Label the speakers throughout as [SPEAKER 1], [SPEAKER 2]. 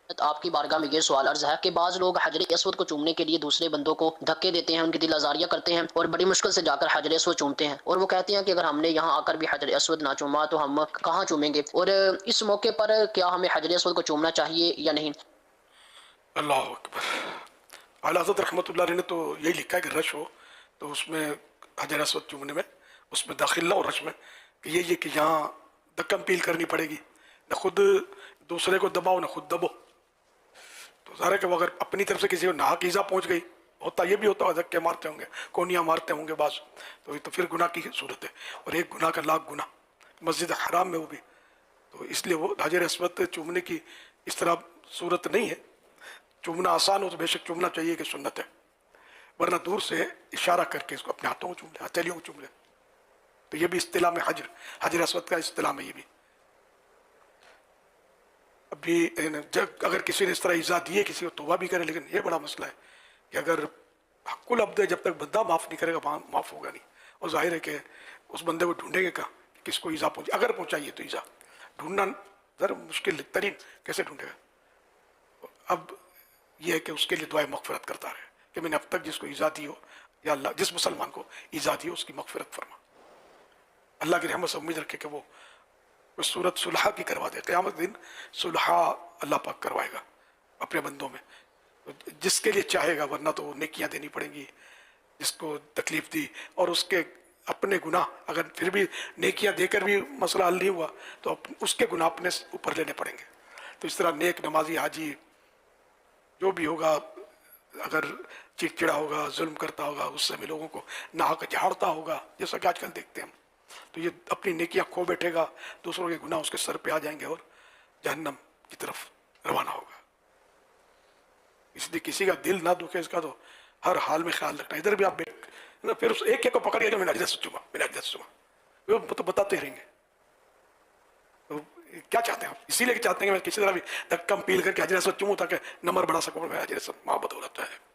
[SPEAKER 1] آپ کی بارگاہ میں یہ سوال عرض ہے کہ بعض لوگ حجر اسود کو چومنے کے لیے دوسرے بندوں کو دھکے دیتے ہیں، ان کی دل آزاریاں کرتے ہیں اور بڑی مشکل سے جا کر حجر اسود چومتے ہیں، اور وہ کہتے ہیں کہ اگر ہم نے یہاں آ کر بھی حجر اسود نہ چوما تو ہم کہاں چومیں گے، اور اس موقع پر کیا ہمیں حجر اسود کو چومنا چاہیے یا نہیں؟
[SPEAKER 2] اللہ اکبر. اعلیٰ حضرت رحمۃ اللہ علیہ نے تو یہی لکھا ہے کہ رش ہو تو اس میں حجر اسود چومنے میں اس میں داخل نہ ہو رش میں، کہ یہ کہ یہاں دکم پیل کرنی پڑے گی، نہ خود دوسرے کو دباؤ نہ خود دبو. تو ظاہر ہے کہ وہ اگر اپنی طرف سے کسی کو ناحق ایزا پہنچ گئی، ہوتا یہ بھی ہوتا ہے دھکے مارتے ہوں گے، کونیاں مارتے ہوں گے بعض، تو یہ تو پھر گناہ کی صورت ہے، اور ایک گناہ کا لاکھ گناہ مسجد حرام میں وہ بھی. تو اس لیے وہ حجر اسود چومنے کی اس طرح صورت نہیں ہے. چومنا آسان ہو تو بے شک چومنا چاہیے کہ سنت ہے، ورنہ دور سے اشارہ کر کے اس کو اپنے ہاتھوں کو چوم لے، ہتھیلیوں کو چوم لے. تو یہ بھی اصطلاح میں حجر اسود کا اصطلاح میں یہ بھی. ابھی جب اگر کسی نے اس طرح ایزا دی ہے کسی کو توبہ بھی کرے، لیکن یہ بڑا مسئلہ ہے کہ اگر حق العبد ہے، جب تک بندہ معاف نہیں کرے گا وہاں معاف ہوگا نہیں. اور ظاہر ہے کہ اس بندے کو ڈھونڈیں گے کہاں کہ کس کو ایزا پہنچے، اگر پہنچائیے تو ایزا ڈھونڈنا ذرا مشکل ترین، کیسے ڈھونڈے گا. اب یہ ہے کہ اس کے لیے دعائیں مغفرت کرتا رہے کہ میں نے اب تک جس کو ایزا دی ہو، یا اللہ جس مسلمان کو ایزا دی ہو اس کی مغفرت فرما. اللہ کی رحمت سے امید رکھے کہ وہ صورت صلحہ کی کروا دے. قیامت دن صلحہ اللہ پاک کروائے گا اپنے بندوں میں، جس کے لیے چاہے گا، ورنہ تو نیکیاں دینی پڑیں گی جس کو تکلیف دی، اور اس کے اپنے گناہ اگر پھر بھی نیکیاں دے کر بھی مسئلہ حل نہیں ہوا تو اس کے گناہ اپنے اوپر لینے پڑیں گے. تو اس طرح نیک نمازی حاجی جو بھی ہوگا، اگر چڑچڑا ہوگا، ظلم کرتا ہوگا، غصے میں لوگوں کو ناحق جھاڑتا ہوگا، جیسا کہ آج کل دیکھتے ہیں ہم، تو یہ اپنی نیکیاں کھو بیٹھے گا، دوسروں کے گناہ اس کے سر پہ آ جائیں گے اور جہنم کی طرف روانہ ہوگا. اس لیے کسی کا دل نہ دکھے اس کا تو ہر حال میں خیال رکھنا. ادھر بھی آپ پھر اس ایک کو پکڑ کے میں نے اجرت چوما، میں نے اجرت چوما، وہ تو بتاتے رہیں گے. تو کیا چاہتے ہیں آپ؟ اسی لیے چاہتے ہیں کہ میں کسی طرح بھی دھکم پیل کر کے حجر اسود چوموں تاکہ نمبر بڑھا سکوں، میں حجر اسود محبت ہو رہتا ہے.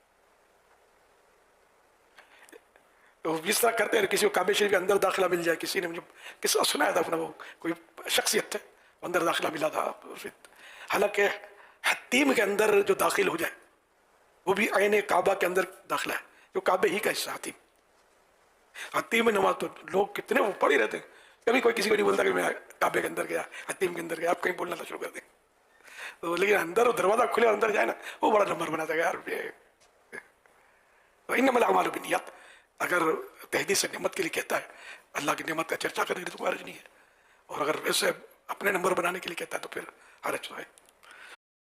[SPEAKER 2] تو اس طرح کرتے ہیں. کسی کو کعبہ شریف کے اندر داخلہ مل جائے، کسی نے مجھے کس سنایا تھا اپنا، وہ کوئی شخصیت تھے اندر داخلہ ملا تھا، حالانکہ حتیم کے اندر جو داخل ہو جائے وہ بھی عین کعبہ کے اندر داخلہ ہے، جو کعبہ ہی کا حصہ. حتیم میں نماز تو لوگ کتنے وہ پڑھ ہی رہتے ہیں، کبھی کوئی کسی کو نہیں بولتا کہ میں کعبے کے اندر گیا، حتیم کے اندر گیا. آپ کہیں بولنا شروع کر دیں تو، لیکن اندر وہ دروازہ کھلے اور اندر جائے نا، وہ بڑا نمبر بناتا ہے یار. انما الاعمال بالنیات، اگر تحدید سے نعمت کے لیے کہتا ہے، اللہ کی نعمت کا چرچا کرنے کے لیے تو کوئی حرج نہیں ہے، اور اگر ویسے اپنے نمبر بنانے کے لیے کہتا ہے تو پھر حرج ہے.